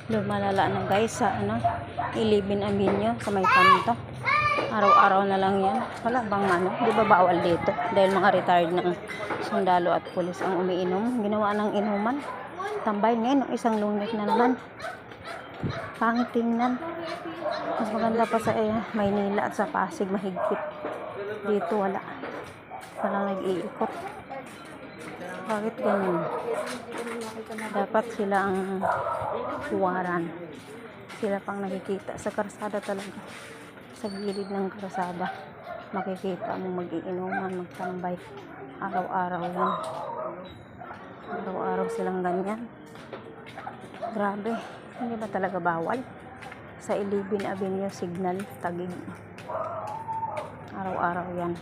Lumalala na guys sa Ilibin Aminyo sa may kanto. Araw-araw na lang yan. Wala bang di ba bawal dito? Dahil mga retired ng sundalo at pulis ang umiinom. Ginawa ng inuman. Tambay ngayon, isang lungit na naman. Pangit tingnan. Mas maganda pa sa Maynila at sa Pasig, mahigpit. Dito wala. Walang nag-iikot. Bakit ganyan? Dapat sila ang huwaran. Sila pang nakikita sa karsada talaga. Sa gilid ng karsada makikita mo mag-iinuman, magtambay. Araw-araw yan. Araw-araw silang ganyan. Grabe. Hindi ba talaga bawal? Sa Ilibin Avenue Signal, Taguig. Araw-araw yan.